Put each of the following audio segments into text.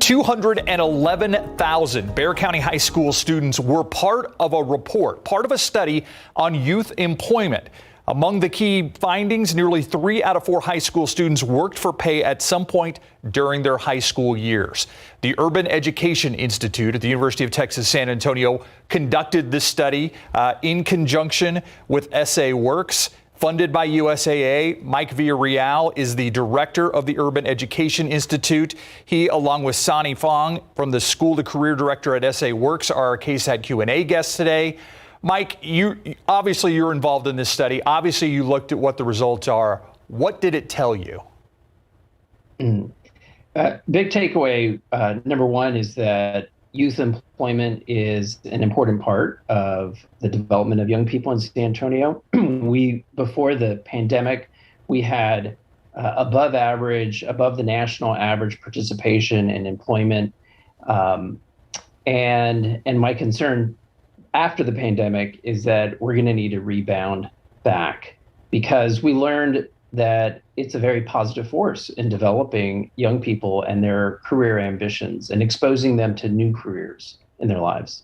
211,000 Bexar County High School students were part of a report, part of a study on youth employment. Among the key findings, nearly 3 out of 4 high school students worked for pay at some point during their high school years. The Urban Education Institute at the University of Texas San Antonio conducted this study in conjunction with SA Works. Funded by USAA, Mike Villarreal is the director of the Urban Education Institute. He, along with Sonny Fong from the School to Career Director at SA Works, are our KSAT Q&A guests today. Mike, you're involved in this study. Obviously, you looked at what the results are. What did it tell you? Big takeaway, number one, is that youth employment is an important part of the development of young people in San Antonio. Before the pandemic, we had above the national average participation in employment. And my concern after the pandemic is that we're going to need to rebound back, because we learned that it's a very positive force in developing young people and their career ambitions and exposing them to new careers in their lives.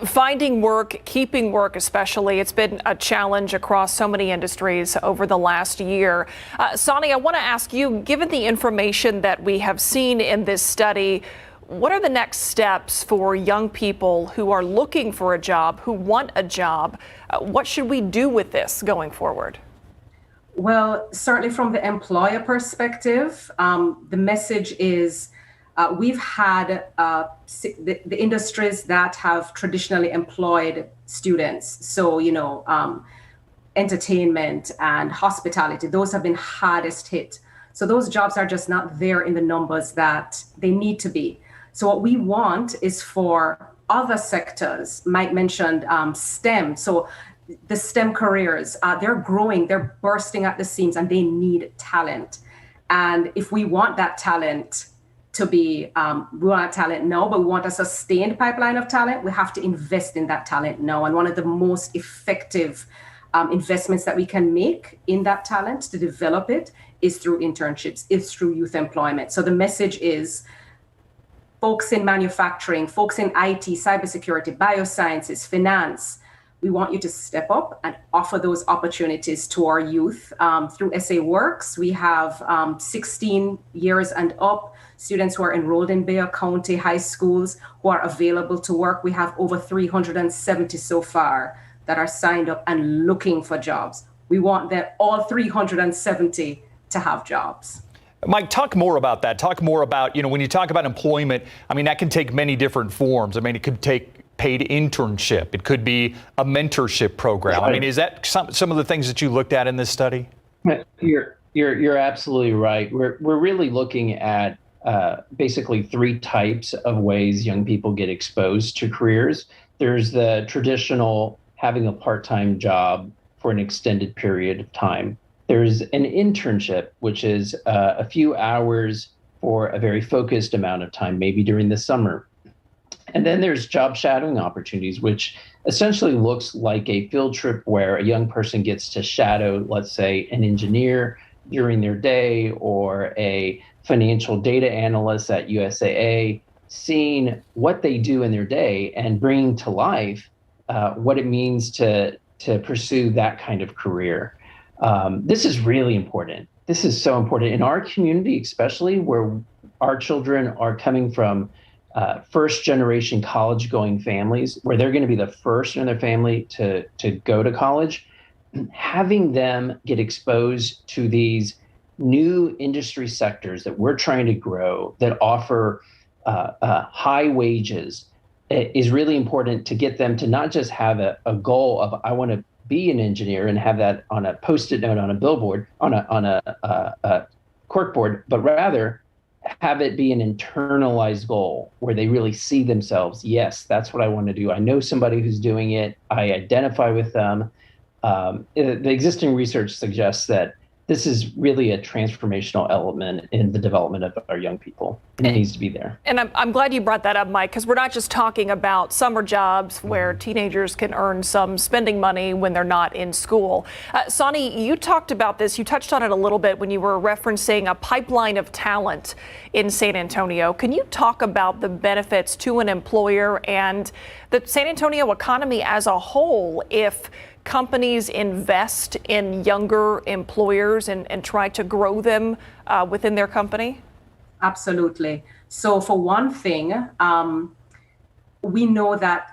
Finding work, keeping work especially, it's been a challenge across so many industries over the last year. Sonny, I want to ask you, given the information that we have seen in this study, what are the next steps for young people who are looking for a job, who want a job? What should we do with this going forward? Well, certainly from the employer perspective, the message is we've had the industries that have traditionally employed students. So, entertainment and hospitality, those have been hardest hit. So those jobs are just not there in the numbers that they need to be. So what we want is for other sectors. Mike mentioned STEM. So the STEM careers, they're growing, they're bursting at the seams, and they need talent. And if we want that talent to be, we want talent now, but we want a sustained pipeline of talent, we have to invest in that talent now. And one of the most effective investments that we can make in that talent to develop it is through internships, is through youth employment. So the message is, folks in manufacturing, folks in IT, cybersecurity, biosciences, finance, we want you to step up and offer those opportunities to our youth. Through SA Works, we have 16 years and up students who are enrolled in Bexar County high schools who are available to work. We have over 370 so far that are signed up and looking for jobs. We want all 370 to have jobs. Mike, talk more about that. Talk more about, when you talk about employment, that can take many different forms. It could take paid internship. It could be a mentorship program. Right. Is that some of the things that you looked at in this study? You're absolutely right. We're really looking at basically 3 types of ways young people get exposed to careers. There's the traditional having a part-time job for an extended period of time. There's an internship, which is a few hours for a very focused amount of time, maybe during the summer. And then there's job shadowing opportunities, which essentially looks like a field trip where a young person gets to shadow, let's say, an engineer during their day, or a financial data analyst at USAA, seeing what they do in their day and bringing to life what it means to pursue that kind of career. This is really important. This is so important in our community, especially where our children are coming from first generation college going families, where they're going to be the first in their family to go to college. Having them get exposed to these new industry sectors that we're trying to grow, that offer high wages, is really important to get them to not just have a goal of, I want to be an engineer and have that on a Post-it note on a billboard, on a corkboard, but rather have it be an internalized goal where they really see themselves. Yes, that's what I want to do. I know somebody who's doing it. I identify with them. The existing research suggests that this is really a transformational element in the development of our young people. It needs to be there. And I'm glad you brought that up, Mike, because we're not just talking about summer jobs where teenagers can earn some spending money when they're not in school. Sonny, you talked about this. You touched on it a little bit when you were referencing a pipeline of talent in San Antonio. Can you talk about the benefits to an employer and the San Antonio economy as a whole if companies invest in younger employers and try to grow them within their company? Absolutely. So for one thing, we know that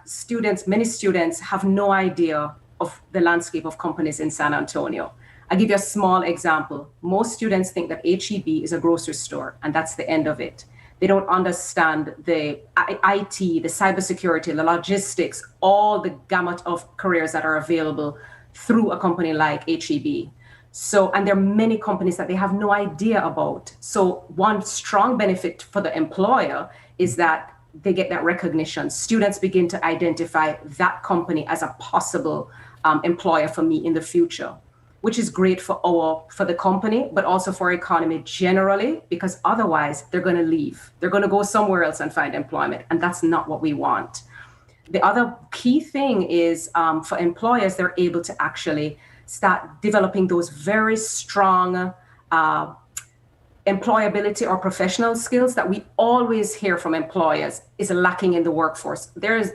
many students have no idea of the landscape of companies in San Antonio. I'll give you a small example. Most students think that HEB is a grocery store and that's the end of it. They don't understand the IT, the cybersecurity, the logistics, all the gamut of careers that are available through a company like HEB. So, and there are many companies that they have no idea about. So one strong benefit for the employer is that they get that recognition. Students begin to identify that company as a possible employer for me in the future, which is great for the company, but also for our economy generally, because otherwise they're going to leave. They're going to go somewhere else and find employment, and that's not what we want. The other key thing is for employers, they're able to actually start developing those very strong employability or professional skills that we always hear from employers is lacking in the workforce.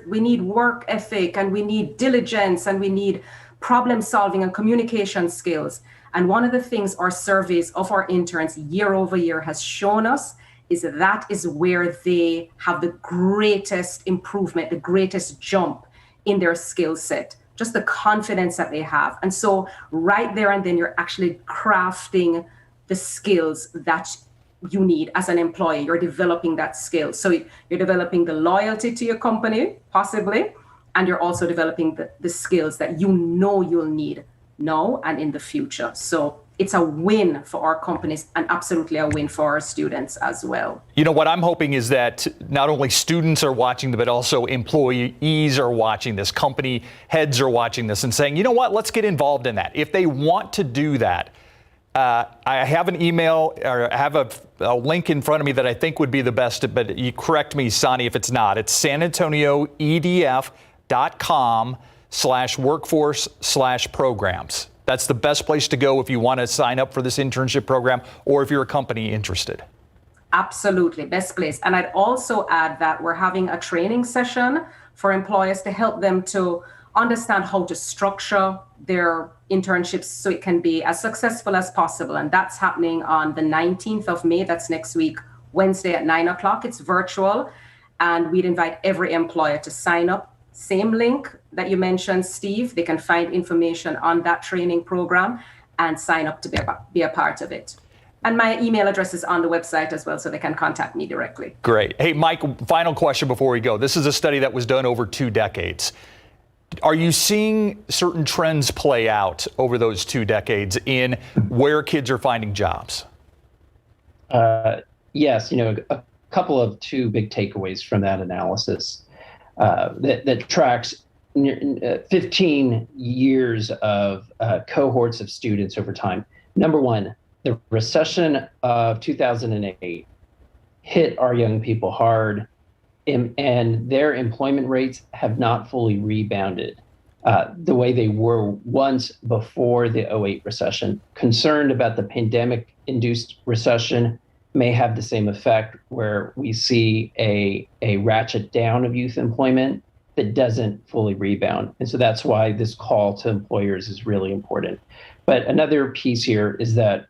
We need work ethic, and we need diligence, and we need problem solving and communication skills. And one of the things our surveys of our interns year over year has shown us is that is where they have the greatest improvement, the greatest jump in their skill set, just the confidence that they have. And so right there and then you're actually crafting the skills that you need as an employee. You're developing that skill. So you're developing the loyalty to your company, possibly, and you're also developing the skills that you know you'll need now and in the future. So it's a win for our companies and absolutely a win for our students as well. You know, what I'm hoping is that not only students are watching, but also employees are watching this. Company heads are watching this and saying, you know what, let's get involved in that. If they want to do that, I have an email, or I have a link in front of me that I think would be the best, but you correct me, Sonny, if it's not. It's sanantonioedf.com/workforce/programs. That's the best place to go if you want to sign up for this internship program or if you're a company interested. Absolutely, best place. And I'd also add that we're having a training session for employers to help them to understand how to structure their internships so it can be as successful as possible. And that's happening on the 19th of May. That's next week, Wednesday at 9 o'clock. It's virtual. And we'd invite every employer to sign up. Same link that you mentioned, Steve. They can find information on that training program and sign up to be a part of it. And my email address is on the website as well, so they can contact me directly. Great. Hey, Mike, final question before we go. This is a study that was done over 2 decades. Are you seeing certain trends play out over those 2 decades in where kids are finding jobs? Yes, a couple of 2 big takeaways from that analysis that tracks 15 years of cohorts of students over time. Number one, the recession of 2008 hit our young people hard, and their employment rates have not fully rebounded the way they were once before the 08 recession. Concerned about the pandemic-induced recession may have the same effect, where we see a ratchet down of youth employment that doesn't fully rebound. And so that's why this call to employers is really important. But another piece here is that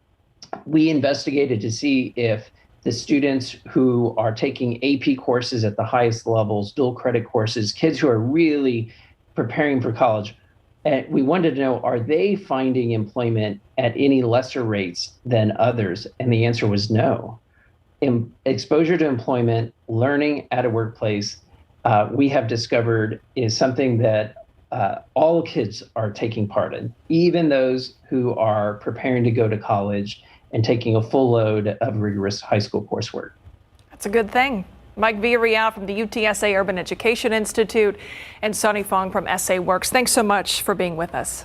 we investigated to see if the students who are taking AP courses at the highest levels, dual credit courses, kids who are really preparing for college, and we wanted to know, are they finding employment at any lesser rates than others? And the answer was no. Exposure to employment, learning at a workplace, we have discovered is something that all kids are taking part in, even those who are preparing to go to college and taking a full load of rigorous high school coursework. That's a good thing. Mike Villarreal from the UTSA Urban Education Institute and Sonny Fong from SA Works. Thanks so much for being with us.